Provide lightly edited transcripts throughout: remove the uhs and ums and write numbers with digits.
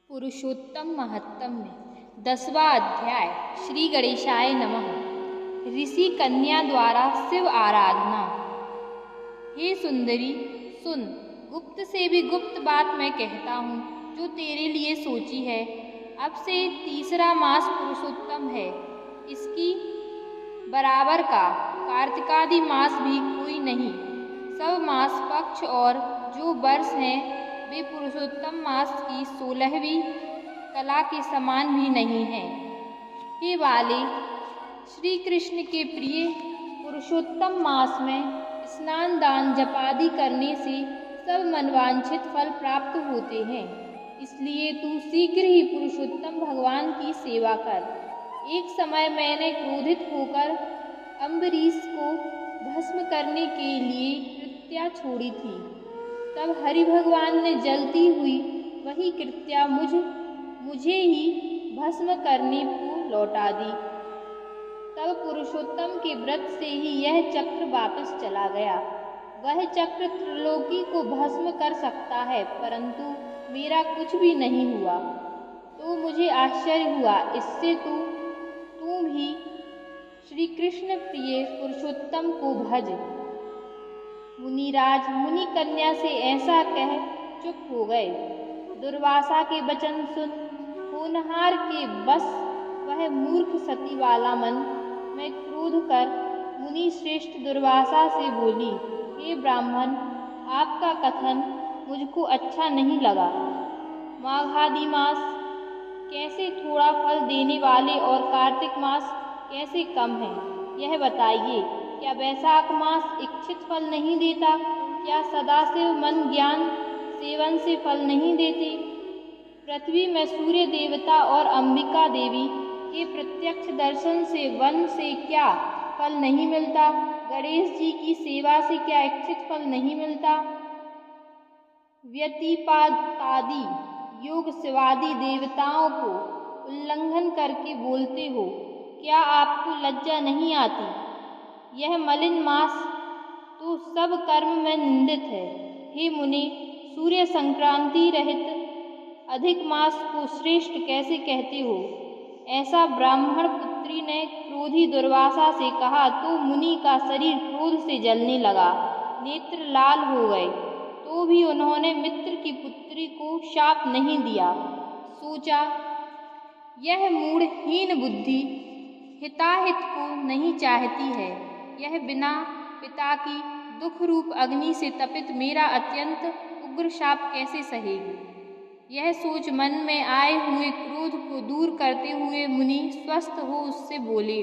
पुरुषोत्तम महत्तम में 10वां अध्याय। श्री गणेशाय नमः। ऋषि कन्या द्वारा शिव आराधना। हे सुंदरी सुन, गुप्त से भी गुप्त बात मैं कहता हूँ जो तेरे लिए सोची है। अब से तीसरा मास पुरुषोत्तम है, इसकी बराबर का कार्तिकादि मास भी कोई नहीं। सब मास पक्ष और जो वर्ष हैं वे पुरुषोत्तम मास की 16वीं कला के समान भी नहीं हैं। हे बाले, श्री कृष्ण के प्रिय पुरुषोत्तम मास में स्नान दान जपादि करने से सब मनवांछित फल प्राप्त होते हैं। इसलिए तू शीघ्र ही पुरुषोत्तम भगवान की सेवा कर। एक समय मैंने क्रोधित होकर अम्बरीश को भस्म करने के लिए कृत्या छोड़ी थी। तब हरि भगवान ने जलती हुई वही कृत्या मुझे ही भस्म करने को लौटा दी। तब पुरुषोत्तम के व्रत से ही यह चक्र वापस चला गया। वह चक्र त्रिलोकी को भस्म कर सकता है, परंतु मेरा कुछ भी नहीं हुआ। तो मुझे आश्चर्य हुआ। इससे तू भी श्री कृष्ण प्रिय पुरुषोत्तम को भज। मुनिराज मुनि कन्या से ऐसा कह चुप हो गए। दुर्वासा के वचन सुन होनहार के बस वह मूर्ख सती वाला मन में क्रोध कर मुनि श्रेष्ठ दुर्वासा से बोली, हे ब्राह्मण, आपका कथन मुझको अच्छा नहीं लगा। माघादि मास कैसे थोड़ा फल देने वाले और कार्तिक मास कैसे कम है, यह बताइए। क्या वैशाख मास इच्छित फल नहीं देता? क्या सदाशिव मन ज्ञान सेवन से फल नहीं देते? पृथ्वी में सूर्य देवता और अंबिका देवी के प्रत्यक्ष दर्शन से वन से क्या फल नहीं मिलता? गणेश जी की सेवा से क्या इच्छित फल नहीं मिलता? व्यतिपातादि योग शिवादि देवताओं को उल्लंघन करके बोलते हो, क्या आपको लज्जा नहीं आती? यह मलिन मास तो सब कर्म में निंदित है। हे मुनि, सूर्य संक्रांति रहित अधिक मास को श्रेष्ठ कैसे कहते हो? ऐसा ब्राह्मण पुत्री ने क्रोधी दुर्वासा से कहा तो मुनि का शरीर क्रोध से जलने लगा, नेत्र लाल हो गए। तो भी उन्होंने मित्र की पुत्री को शाप नहीं दिया। सोचा, यह मूढ़हीन बुद्धि हिताहित को नहीं चाहती है। यह बिना पिता की दुख रूप अग्नि से तपित मेरा अत्यंत उग्र शाप कैसे सहेगी? यह सोच मन में आए हुए क्रोध को दूर करते हुए मुनि स्वस्थ हो उससे बोले,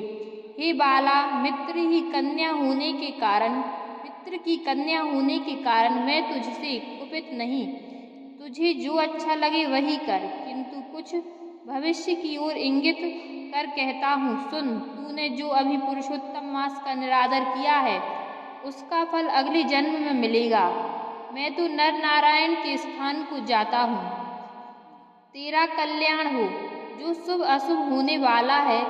हे बाला, मित्र की कन्या होने के कारण मैं तुझसे कुपित नहीं। तुझे जो अच्छा लगे वही कर, किंतु कुछ भविष्य की ओर इंगित कर कहता हूँ सुन। तूने जो अभी पुरुषोत्तम मास का निरादर किया है उसका फल अगले जन्म में मिलेगा। मैं तो नर नारायण के स्थान को जाता हूँ। तेरा कल्याण हो। जो शुभ अशुभ होने वाला है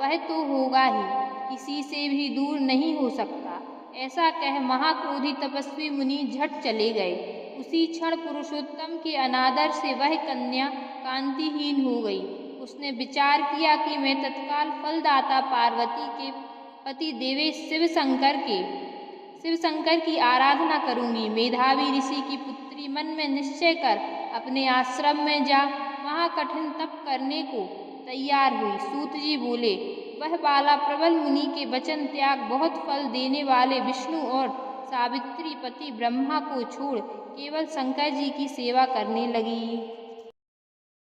वह तो होगा ही, किसी से भी दूर नहीं हो सकता। ऐसा कह महाक्रोधी तपस्वी मुनि झट चले गए। उसी क्षण पुरुषोत्तम के अनादर से वह कन्या कांतिहीन हो गई। उसने विचार किया कि मैं तत्काल फलदाता पार्वती के पति देवेश शिव शंकर की आराधना करूंगी। मेधावी ऋषि की पुत्री मन में निश्चय कर अपने आश्रम में जा महाकठिन तप करने को तैयार हुई। सूत जी बोले, वह बाला प्रबल मुनि के वचन त्याग बहुत फल देने वाले विष्णु और सावित्री पति ब्रह्मा को छोड़ केवल शंकर जी की सेवा करने लगी।